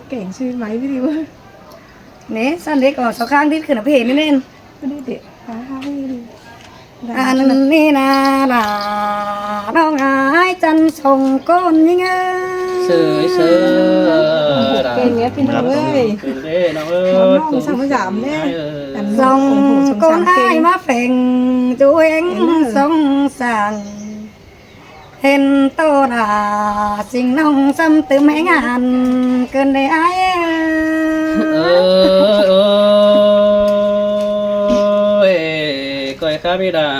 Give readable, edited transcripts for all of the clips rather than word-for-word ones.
เก่งชื่อไหมพี่ดิวเนี่ยสั้นเล็กก่อนสองข้างที่ขึ้นอ่ะพี่เห็นนี่ไม่ได้เด็กพี่ดิวอันนี้นาลาน้องหายจันทรงก้นยังไงเสือเสือ เก่งเนี้ยพี่ดิวเอ้ย คือเด้น้องเอ้ น้องสั่งมาจามเนี่ย ทรงก้นหายมาเฟ่งจูเองทรงสั่งเห็นโตราสิ่งน้องซ้ำเติมให้งานเกินได้ไอ้ก้อยข้าบิดา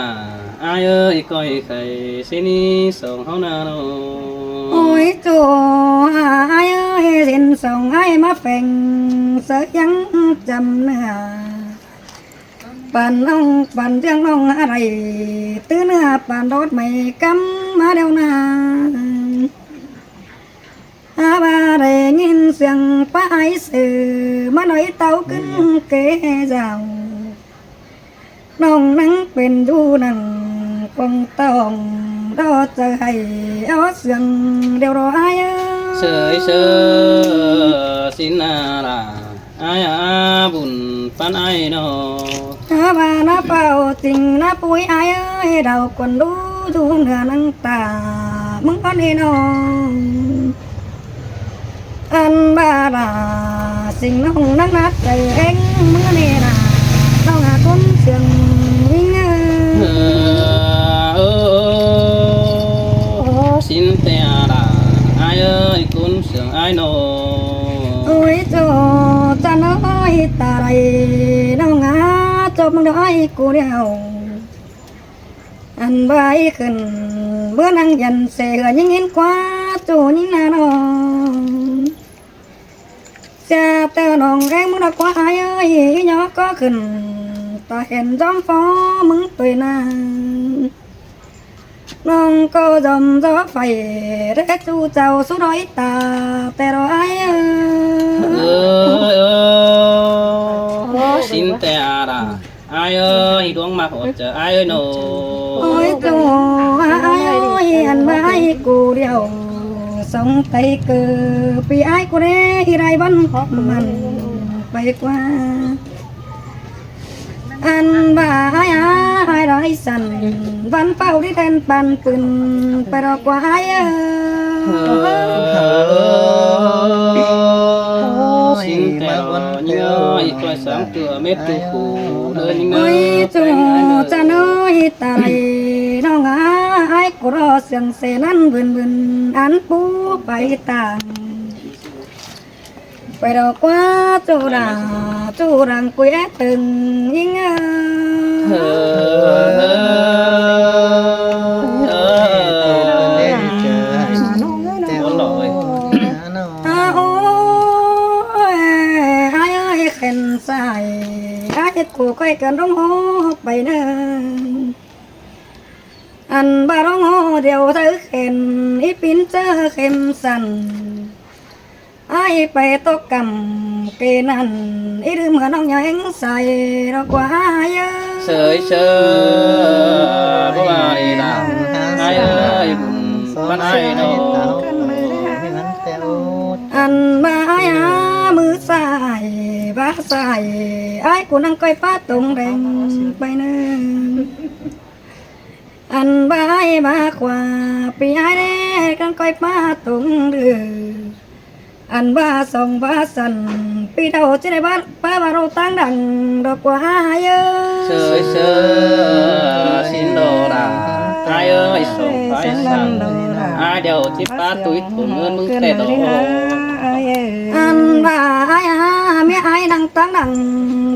อายเอ้ยก้อยไข่สินี่ส่งเฮานาโน โอ้ยจูไอ้เอ้ยสินส่งให้มาเฟ่งเสียยังจำเนื้อปั่นน้องปั่นเรื่องน้องอะไรตื้อเนื้อปั่นรถไม่กำมาเดียวนาอาบาได้ยินเสียงป้ายสื่อมาหน่อยเต้าขึ้นเกเจ้าน้องนั่งเป็นดูนั่งคงต้องรอจะให้เอาเสียงเดียวรอไอ้ เสือเสือสินาลาอายอาบุญปันไอโน ถ้าว่าน้าเป่าจริงน้าปุ้ยไอ้เอ้ยเราคนดูดูเนื้อนังตามึงก็นี่น้องอันบาดาสิ่งน้องนักนัดใจเองมึงก็นี่นะน้องหาคนเสียงวิ่งสินเตียลาอายเอ้ยคุณเสียงไอโน โอ้ยโจจะน้อยตาไรน้องหาจบมึงได้กูเดียวอันใบขึ้นเมื่อนั่งยันเสือยิ่งเห็นกว่าโจยิ่งน่าน้องจะเตอน้องแรงมึงรักกว่าไอ้เอ้ยยอก็ขึ้นตาเห็นจอมฟ้อมึงตัวนาน้องก็จมจอไฟเรียกจูเจ้าสุดร้อยตาแต่รอไอ้สินเตียลาอายเอ้ยดวงมาหดเจออายเอ้ยโน โอ้ยจูไอ้เอ้ยอันใบกูเดียวส่งไปเกิดปีไอ้กูเร่ไรบ้านมันไปกว่าอันบ่าไอ้ไรสั่นวันเป่าที่แทนปันปืนไปรอกว่าไอ้สินเตียลาเนื้ออีกตัวสามตัวเม็ดตัวคู่เดินยังไง โอ้ยจูจะน้อยตายน้องไอ้กูรอเสียงเสนั้นบึนบึนอันปูไปต่างไปรอกว่าจูรังกุยตึงยิงเข็นใส่ไอ้กูค่อยกันร้องโหไปเนินอันบาร้องโหเดียวเธอเข็นอีปินเจอเข็มสั่นไอ้ไปตกกำเกนันอีดืมเหมือนน้องยังใส่ดอกว่าเยอะเสยเชอบ่ว่าอีหลาอายเอ้ยบุญปันไอโน อันบ่ายมือใส่บ้าใส่ไอ้กูนั่งก้อยป้าตรงแรงไปเนินอันบ่ายบ้าขวาปีไอ้เด็กกันก้อยป้าตรงเรืออันบ้าส่งบ้าสั่นปีเดาจะได้บ้าป้าบาเราตั้งดังดอกว่าเยอะเสยเชอสินโดราอายเอ้ยส่งไปสั่งอายเดียวที่ป้าตุ้ยถุงเงินมึงแต่โตอันบ่ายเมียไอ้นั่งตั้งดัง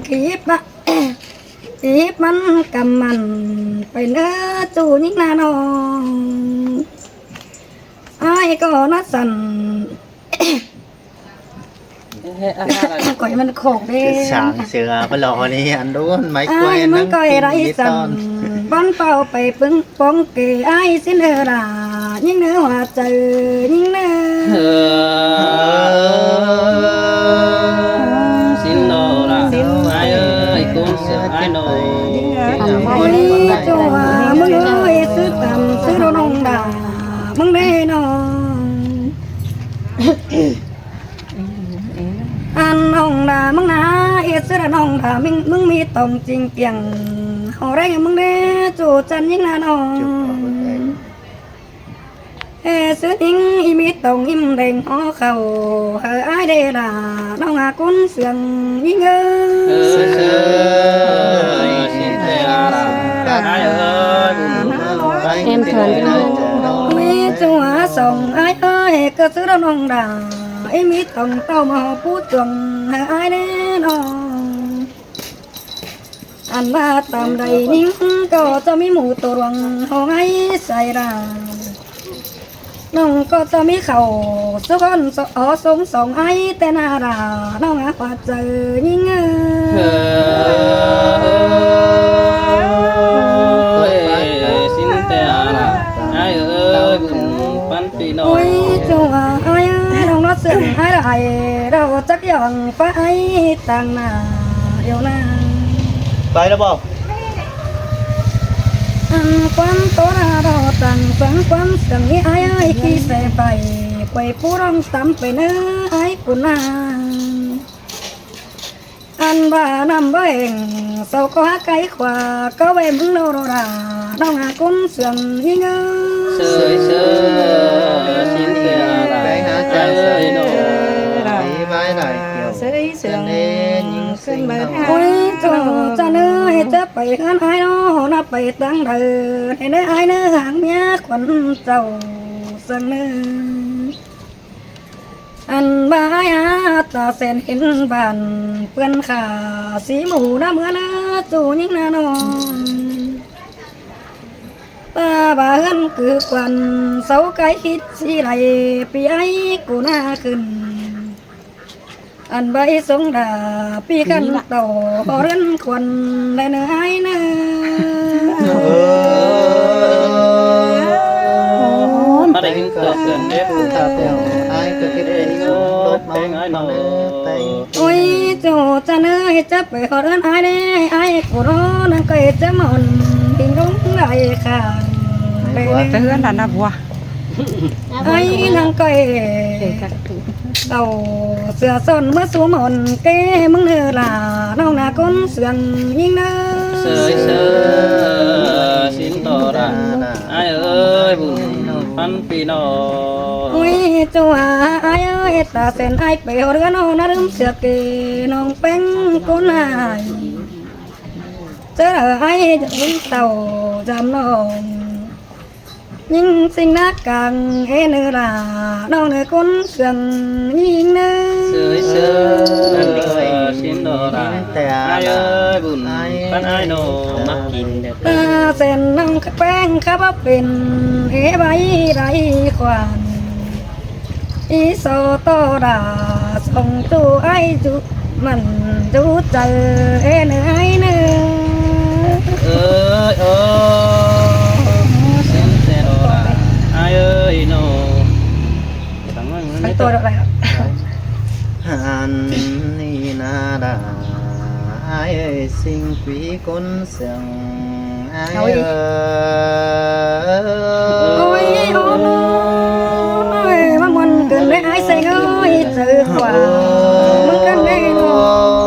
ขีบอะขีบมันกำมันไปเนื้อจูยิ่งนาน้องไอ้ก็นัดสั่นก่อยมันโขกเด้สางเสือปลอนี่อันนู้นไม้กล้วย มันก่อยไรสั่นบ้านเป่าไปปึ้งป้องเกไอ้สินเฮรายิ่งเนื้อว่าเจอยิ่งเนื้อสินโดราอายเอ้ยคุณเสือไอโน โอ้ยจัวมึงเอ้ยซื้อตำซื้อโดนองดามึงได้น้อง อันน้องด่ามึงนะเอ็ดเสือน้องด่ามึงมีตรงจริงเปียงเอาไรมึงเด้จูจันยิ่งนาน้อง chụp vào bức ảnh เฮ้ซื้อนิ่งอีมีตรงอิ่มเด้งหอเข่าเฮอไอเดล่าน้องอากุนเสียงยิ่งเอ้ xin chào ai ơi em thuần มีจังหวะส่งไอเอ้ยก็ซื้อน้องด่าอีมีตรงเต้ามาพูดจงเฮอไอเดน้องอันว่าตามใดนิ่งก็จะมีหมูตัวรวงห้องไอใส่ดาน้องก็จะมีเข่าสุกอนสงสองไอแต่นาดาน้องอาควาเจอยิ่งเอ้ย xin chào ai ơi bắn phi โอ้ย nồi จังหวะไอ้น้องรถเสื่อมไอ้ไรเราจักอย่างฟ้าไอ้ต่างหน้าเดียวนะ Bay đó bò อันความโตนาเราต่างฝังความเสื่อมนี้ไอ้ขี้ใส่ไปผู้ร้องซ้ำไปเนื้อไอ้กุนาอันบ้านำบ่เองเสาก็หาไก่ขวาก็เวมึงโนโรราน้องหากุนเสื่อมยิ่งเอ้ sơi sơi xin chào Bay hả ai ơi nồi Đi bay lại kiểu เสื้อเสื่อมขึ้นเบอร์ โอ้ยเจ้าจะเนื้อจะไปกันไอ้น้อนับไปตั้งเดินให้เนื้อไอ้เนื้อหางเมียขวัญเจ้าเสนออันบ่ายอาตาเส้นเห็นบ้านเพื่อนขาสีหมูน้ำเมื่อนะจูยิ่งนานอนตาบ้านคือควันเสาไก่คิดสีไหลปีไอ้กูหน้าขึ้นอันใบสงดาปีกันเต่าพอเรื่อนควันได้เนื้อไอ้เนื้อ mà đây chúng ta cần biết Ta theo ai cứ cái để đi số đốt tên máu ai nó nồi tay โอ้ยโจจะเนื้อจะไปขอเดินไอ้เด้ไอ้กูร้อนนั่งก็จะมอนทิ้งลงไหลข้างไป เตือนน่ะนะบัว ไอ้นั่งก็เต่าเสือส้นเมื่อสูหมอนเก้มึงเนื้อลาน้องนาก้นเสืองยิ่งเนื้อ sơi sơi xin tỏ ra ai ơi bắn phi โอ้ nồi ยจัวไอ้เอ้ยตาเส้นไอ้ไปเอาเรือน้องน่าลืมเสือเกน้องเป็นคนไอ้เจอไอ้จะวิ่งเต่าจำน้องยิ่งสิ่งนักกังเอเนื้อลาน้องเนื้อคนเสืองยิ่งเนื้อ sơi sơi xin tỏ ra ai ơi bắn ai nồi mắc kín được ตาเส้นน้องแป้งข้าบเป็นเอใบไรควันอีโซโตดาส่งตู้ไอจุมันจูเจอเอเนื้อไอเนื้อ ơi xin tỏ ra ai ơi nồi ไปตัวอะไรครับ Hàn ni na đà ai ơi sinh quý con sừng ai Ôi. ơi โอ้ยโอ้ยว่ามันเกินได้ไอใส่เอ้ยเจอกว่ามันกันได้เนา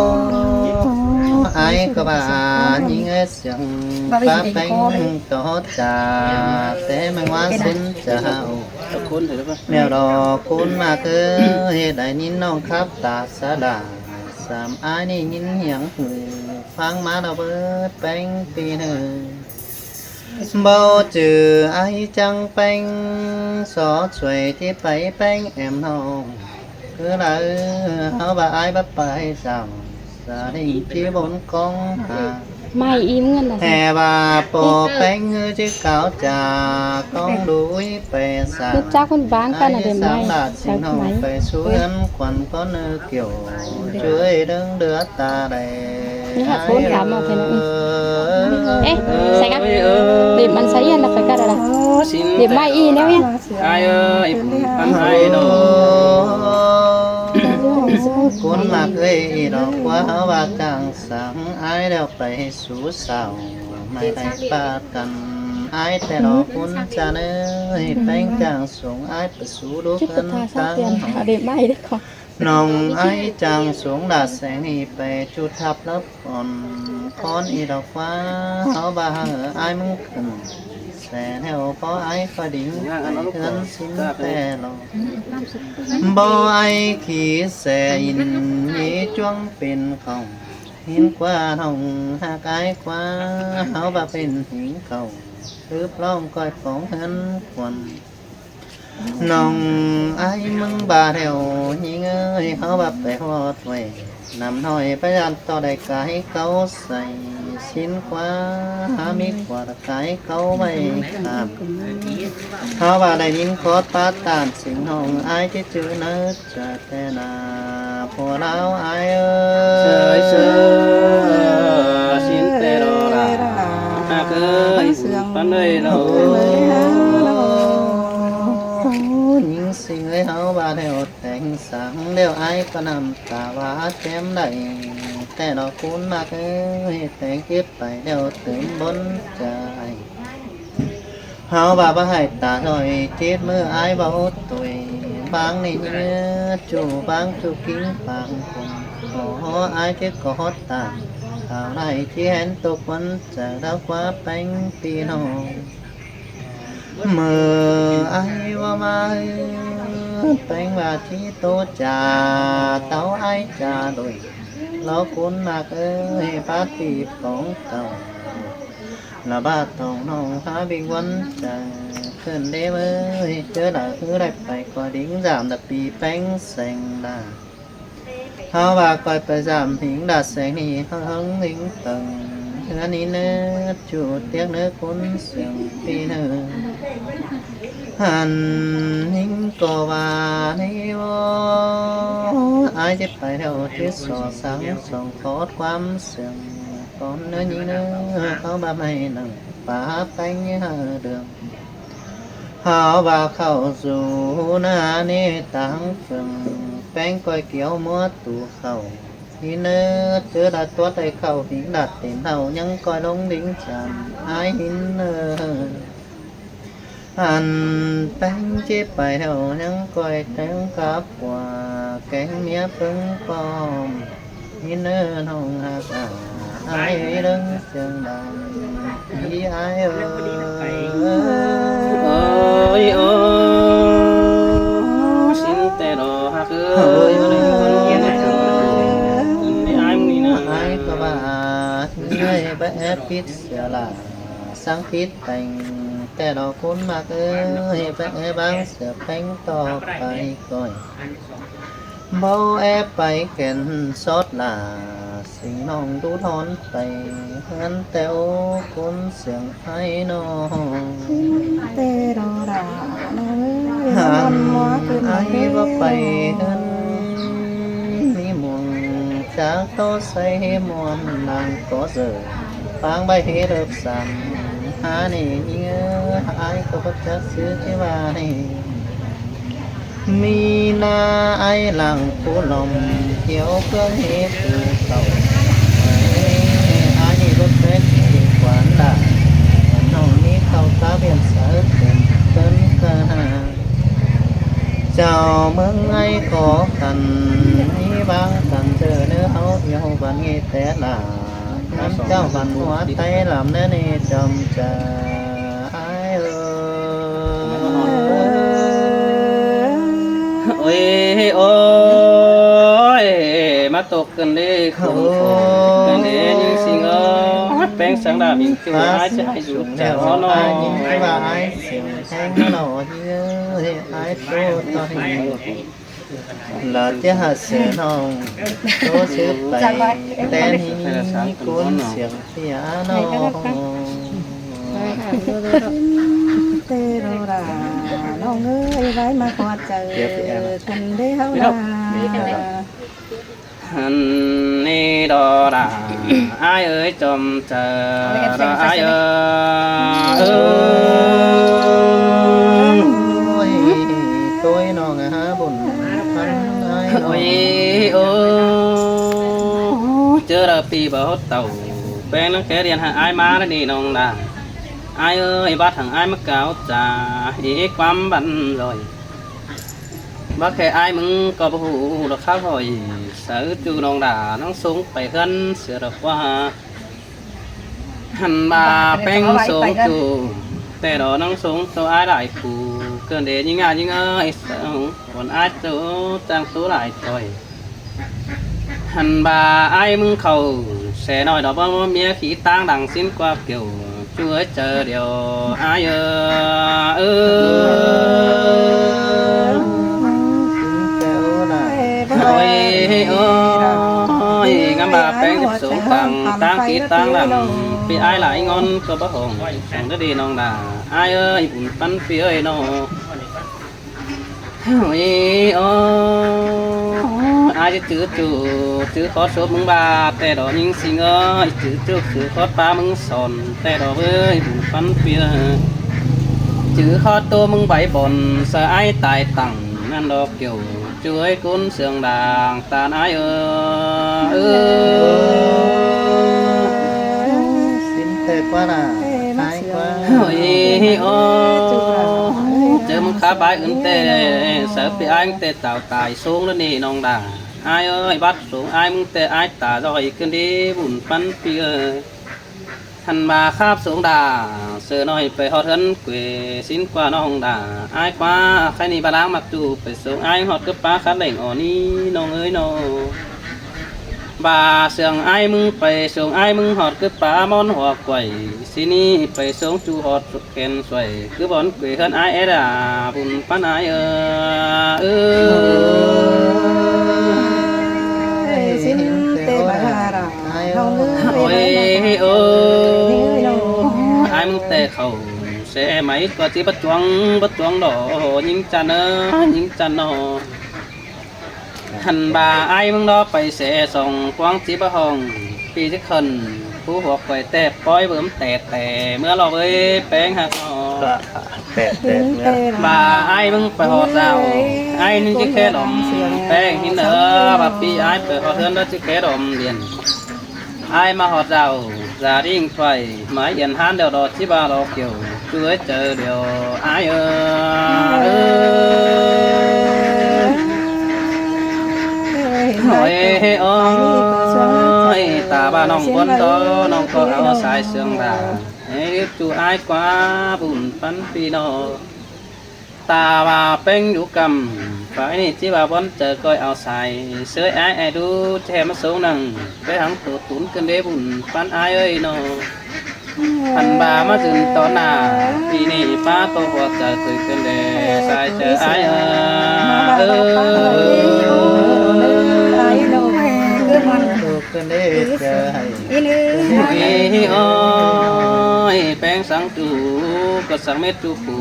ะ ai có bà nhìn ấy sừng Bà bị ba gì bánh cô đấy? có trà té mang hoa xin chào khốn thử đó mèo đỏ cún mà cứ hệ đại nín non khắp tà xa đà sàm ai ni nhìn hiảng hù phang má đào bớt bánh pì nơ bao trừ ai chẳng bánh xó xuề thì phải bánh em non cứ là háo bà ai bắt phải rằng gia đình chỉ bốn con hà ไม่อิ่มเงินนะ hè bà bò bánh chứ cáo trà con đuối bè sà คือจ้าคนบ้านกันอะ ai เดี๋ยวไม่ sáng đạt ใช่ xin ไหม hồng về suối ấm quần có nơ kiểu chuối đứng đứa ta đầy Như hạt vốn lắm mà thế này. ê Ê, sai cả. Điểm ăn sấy là phải cắt rồi. xin Điểm mai y nếu nhá. ai ơi bắn ai nồi cuốn mà gây đó quá và càng sáng ai đều phải sú sào mày đánh ba cần ai thế đó cuốn cha nơi bánh càng xuống ai phải sú đốt คิด cân ภาษา tăng เตียนเอาเดี๋ยวไม่ได้ก่อน น้องไอ้จังสูงดาดแสงนี่ไปจุดทับรับอ่อนคอนอีดอกฟ้าเขาบาไอ้มึงขึ้นแสนแถวพอไอ้คอยดิ่งไปเทือนสิ้นแต่ลงบ่ไอ้ขี่แสอินมีจ้วงเป็นของเห็นกว่าน้องหากไอ้กว่าเขาบาเป็นหิงเขาหรือปล้องก้อยของเห็นควันน้องไอ้มึงบาเดียวยิงเอ้ยเขาแบบไปหอดไว้นำหน่อยประหยัดต่อได้กายเขาใส่สิ้นกว่าหามีกว่าตะกายเขาไม่ขาดเขาว่าได้ยินขอปาตานสิ่งห้องไอ้ที่จื้อเนื้อจะแต่นาพอเราไอ้เอ้ trời ย sơ xin tê đồ là à cơ pan đây đâu ยิงสิ่งให้เขาบาเดียวแต่งสังเดียวไอ้ก็นำตาว่าแจ่มได้แต่ดอกคุณมากเอ้ยแต่งเก็บไปเดียวถึงบนใจเขาบาบ่ให้ตาหน่อยจิตมือไอ้บ่ตุยบางนี่เนื้อจูบางจูกิ้งบางคนขอไอ้ที่กอดตาข่าวไหนที่เห็นตกวันจะรับว่าเป็นปีน้องเมื่อไอ้ว่ามาเป็นว่าที่โตจ่าเต้าไอ้จ่าโดยเราคุณมากเอ้ยปาตีของเก่าละบาทองน้องหาบิงวันจะขึ้นได้เมื่อเจอหน้าคือได้ไปก็ดิ้งจามดับปีแป้งแสงดาเขาว่าคอยไปจามหิงดาแสงนี่เขาหงหิงตึงเธอนี่เนื้อจูดเตียงเนื้อคนเสียงปีเนื้อหันหิงก็ว่านี่ว่าไอ้จะไปเท่าที่สอสังส่งขอความเสียงก่อนเนื้อนี่เนื้อเขาบ้าไม่นั่งป่าไปเงี้ยเดิมเขาว่าเข้าสู่หน้านี่ตั้งฝึงแป้งก้อยเกี่ยวมัวตูเข้าที่เนื้อเจอดัดตัวใจเข้าหิงดัดเต็มเท่ายังก้อยลงดิ้งจันไอ้หินเนื้ออันแป้งเจ็บไปเท่ายังก้อยแตงกับว่าแกงเมียพึ่งปอมหินเนื้อน้องหากไอ้เรื่องเสียงดังที่ไอ้เอ้ย ơi ơi xin tê đồ ha cơ ơi ai muốn đi nào ไอ้ก็บาดเงยไปแอบพิษเสียละสังพิษแต่งแต่ดอกคุณมากเอ้ยไปแอบบางเสือแป้งต่อไปก่อยเบาแอบไปแก่นซอดลาสิ่งน้องดูทอนไปเฮือนแต่โอ้คุณเสียงไอ้น้อง เตโรราน้องเอ้ย หั มัน นมัวขึ้น ไอ้ มา ว่าไปเฮือนมีมวงจากโตใส่มวนนางก็เจอฟางใบเฮเริบสันหานี่เงี้ยไอ้ก็บ่จักซื้อที่ว่านี่มีนาไอ้หลังผู้ลมเขียวเครื่องเฮตือเต่าไอ้นี่รถเล็กดีกว่าด่าน้องนี้เข้าตาเบียนเสือเต็มเกินกระหาเจ้าเมืองไอ้ขอกันให้บางกันเจอเนื้อเขาเดียวบันงี้แต่ละน้ำเจ้าบันหัวไตลำเนื้อนี่จอมจะไอ้ôi ôi má tục cần đi không cần đi nhưng xin ơi bén sáng đà mình kêu ai chứ ai giúp chả nó nó ยิงว่าไอ้เสียงแทงหน่อเยอะไอ้โตต่อยเราจะหาเสียน้องโตซื้อไปแต่นี่คุณเสียงเสียน้อง เตโรราน้องเอ้ยไว้มาขอเจอกันได้เฮาดา hắn đi đó là ai ơi chồng chờ đó ai ơi Ôi, tôi nó ngã buồn thân ai ôi chưa được pi bờ tàu bên nó kế điện ai má nó đi nông đà ai ơi bắt thằng ai mắc cáo trà ý quắm bắn rồi bác khe ai mừng có bố hù được khá hỏi sở chú nông đà nông súng phải gân sửa được qua hẳn bà bánh xuống chúแต่đó nông súng tôi ai lại phù cơn để những ai sợ còn ai tôi trang tú lại thôi hẳn bà ai mừng khẩu sẽ nói đó bao mía khí tang đằng xin qua kiểu chú ấy chờ điều ai ôi ngắm bà bén tiếp xuống tăng khí tăng làm vì ai lại ngon có bác hồn chẳng có đi non đà ai ơi bùn bắn phía ơi nó ôi ai chứ chứ khó số mừng bàแต่đó những sinh ơi chứ khó ba mừng sònแต่đó với bùn bắn phía chứ khó tô mừng bảy bồn sợ ai tài tặng ăn đó kiểu chuối cuốn sườn đàng tàn ai xin thề quá là ai quá chờ mừng khá bái ứng tê sợ bị anh tê tạo tài xuống lên đi nông đà ai ơi bắt xuống ai mừng tê ai tả rồi cơn đi bùn bắn phía thành bà khắp xuống đà sợ nói phải hót hấn quê xin qua nông đà ai qua khai ni bà đáng mặc dù phải xuống ai hót cấp ba khá đỉnh ở ni nông ơi nô bà sườn ai mừng phải xuống ai mừng hót cấp ba món hoa quẩy xin ni phải xuống chú hót khen xoay cứ bón quê hơn ai ấy là bùn bắn ai xin tê bà ra ôi ai mừng tê khẩu sẽ mấy có chỉ bắt chuông đỏ những chăn nó hành bà ai mừng đó phải sẽ sòng quang chỉ bà hồng vì chiếc khẩn phú hoặc phải tè bói bướm tè มื่อเราvới bén hạt họ bà ai mừng phải họ rào ai nên chiếc khe đom bén hin nữa bà pi ai phải họ hơn đó chiếc khe đom liền ai mà họ rào gia đình phải mãi dần han đều đọt chỉ ba lo kiểu chưa chờ điều ai hỏi ôi ta ba nòng quân đó nòng có áo sai xương đà nếu chú ai quá bùn phấn phi nó ta bà bênh đủ cầm phải này chỉ bà vẫn chờ coi áo sai sới ai đu che mắt số nằng cái hắn tụt tún cơn đế bùn phấn ai ơi nó hắn bà má dừng to nà vì này ba tô hoạt chờ từ cơn đế sai chờ ai cơn đế chờ ôi bén sáng chú có sáng mét chú phụ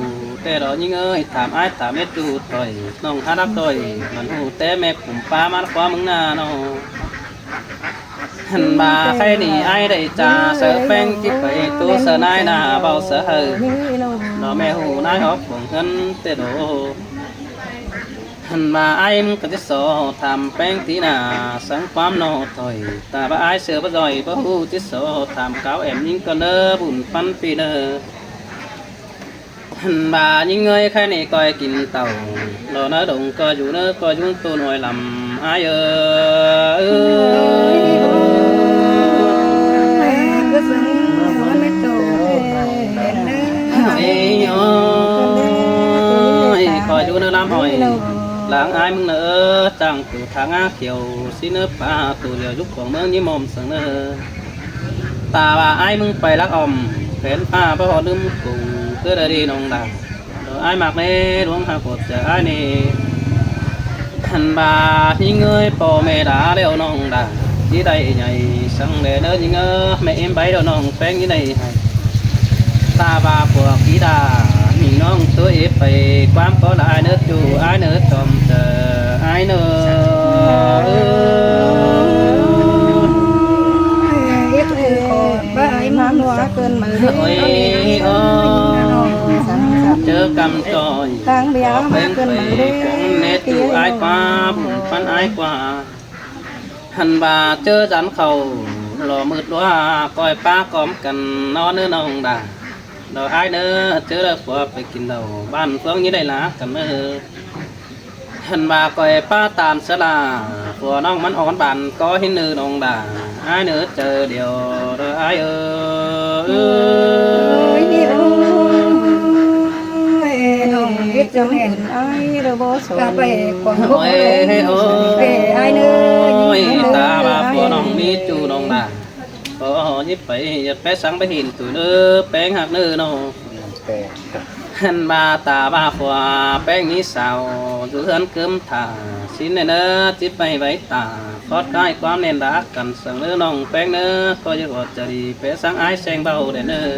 แต่đó những ơi thảm ai thảm mét chú thôi nông hát đáp thôi mình hù té mẹ cùng pa mắt quá mừng na nó hành bà khai đi ai đây cha sợ bén chỉ phải tu sợ nai na bao sợ hờ nó mẹ hù nai hóp cùng thânแต่đó hành bà ai muốn cái số thảm bén tí na sáng quám nó thôi ta bà ai sợ bà rồi bà hù tí số thảm cáo em những con nơ bùn phân phi nơ bà những người khai này coi kín tàu lo nó đụng coi dù nó coi chúng tôi nói làm ai coi chú nó làm hỏi làng ai mừng nữa chẳng từ tháng á kiểu xin nước ba tụ liều giúp của mơ như mồm sừng nữa ta bà ai mừng phải lắc ầm kén pha bao họ đâm cùng cứ đã đi nông đà rồi ai mặc nè đúng hàng cột chờ ai nè thằng bà những người bò mẹ đã đeo nông đà chỉ đây nhảy sang để đỡ những mẹ em bay đeo nông phèn như này ta bà của kỹ đà nhìn nó tôi phải quám có là ai nữa chú ai nữa trộm chờ ai nữa chớ cầm trôi bên phải cũng nét chú ai qua phân ai qua hành bà chớ rắn khẩu lò mượt loa coi ba cóm cần nó nữa nông đà rồi ai nữa chớ được qua phải kín đầu ban phương như đây là cầm หันมาก่อยป้าตามสลาผัวน้องมันอ่อนบานก็ให้เนื้อน้องด่าไอ้เนื้อเจอเดียวเด้อไอ้โอ้ยน้องเฮ็ดจังเห็น ไอ้เราบ่สน กะไปกวาง โอ้ยโอ้ ไปไอ้เนื้อ ยตาบาผัวน้องมีจูน้องด่าก็ยิบไปอย่าแปะสังไปหินตัวเนื้อแป้งหักเนื้อน้อง แปล หันมาตาบาผัวแป้งนี้สาวดูเฮือนเกิมถ่าสินเนื้อจิบไปไว้ตาคอดได้ความเน้นรักกันสั่งเนื้อน้องแป้งเนื้อก็จะกอดจะดีแปะสังไอ้แสงเบาเด้อเนื้อ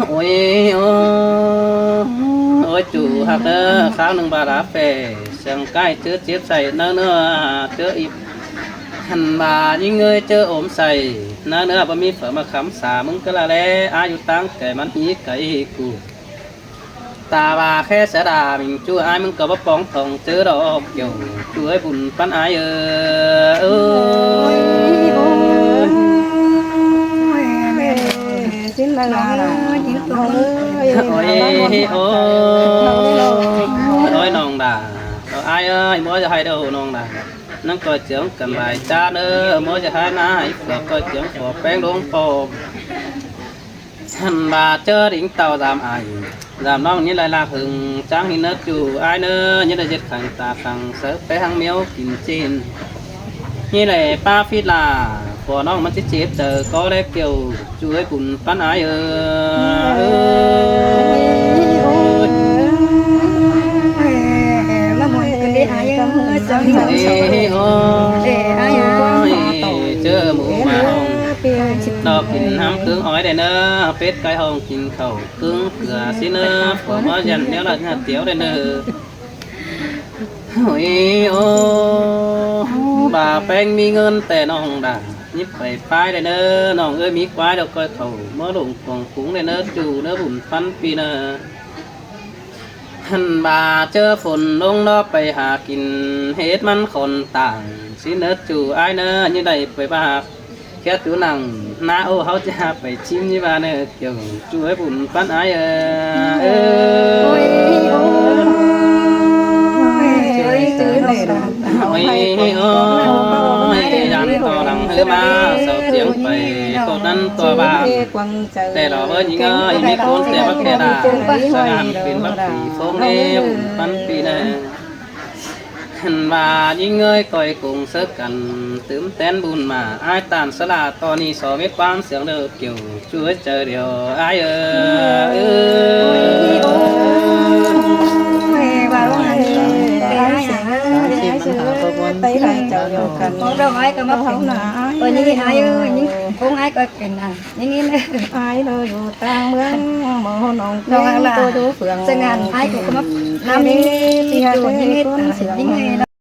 โอ้ยโอ้ยจู่หักเนื้อข้าวหนึ่งบาราเฟ่เสียงใกล้เจอเจี๊ยบใส่เนื้อเจออีบหันมายิ่งเงยเจอโอมใส่เนื้อบะมีเฝอมาขำสามึงก็ละแลอายุตั้งแก่มันหีไก่กูตาบาแค่เสดามิงจู่ไอ้มึงก็บ่ป้องทองเจอดอกเกี่ยวช่วยบุญปันไอ้เอ้ย xin làน้องเอ้ย โอ้ยโอ้ยโอ้ยน้องด่าไอ้เอ้ยมื่อจะให้เด้อน้องด่านั่งก็เจียงกันหลายจ้าเด้อมื่อจะให้นายก็เจียงขอแป้งดวงโปฉันมาเจอดิ่งเต่าดามไอ้ดามน้องนี่ลายลาพึ่งจ้างหินเนื้อจู่ไอ้เนื้อนี่ได้เจ็ดขังตาขังเสิร์ฟไปทางเมียวกินจีนนี่แหละป้าฟิลาพอน้องมันจะเจ็บเจอก็ได้เกี่ยวช่วยกุนปั้นไอ้ละมุนกันได้หายจัง โอ้ยเจอหมูมาห้องดอกกินน้ำเครื่องอ้อยได้เนอะเป็ดไก่ห้องกินข้าวเครื่องเกลือสิเนอะผมว่ายันเนี้ยละเตี๋ยวได้เนอะโอ้ยโอ้บ่าแป้งมีเงินแต่น้องด่ายิบไปป้ายได้เนอะน้องเอ้ยมีควายดอกก้อยเขาเมื่อหลงของคุ้งได้เนอะจู่เนอะบุญพันปีเนอะหันบ่าเจอฝนลงนอไปหากินเฮ็ดมันคนต่างสิเนอะจู่ไอ้เนอะยังได้ไปบ้าแค่ตัวหนังหน้าโอ้เขาจะไปชิมยี่บ้าเนอะเกี่ยวจู่ให้บุญพันไอ้ซื้อเลยนะ โอ้ยโอ้ยยันต่อหลังเฮือมาเสาเสียงไปตัวนั้นตัวบ้าแต่เราเอ้ยยิงเอ้ยมีคนแต่ว่าแค่ด่าสงานเป็นบักปีโฟงเอวปันปีนะหันมายิงเอ้ยก่อยกุ้งเสิร์ฟกันตื่มเต้นบุญมาไอ้ตานสลาตอนนี้สอเวทความเสียงเดือเกี่ยวช่วยเจอเดียวไอ้tay lại chào điều cần con đâu ai có mất không nè coi như ai ơi những con ai coi kền nè những cái ai đâu dù tang mướn mồ nồng tôi là tôi phượng ngàn ai cũng có mất nam đi thì hai con những cái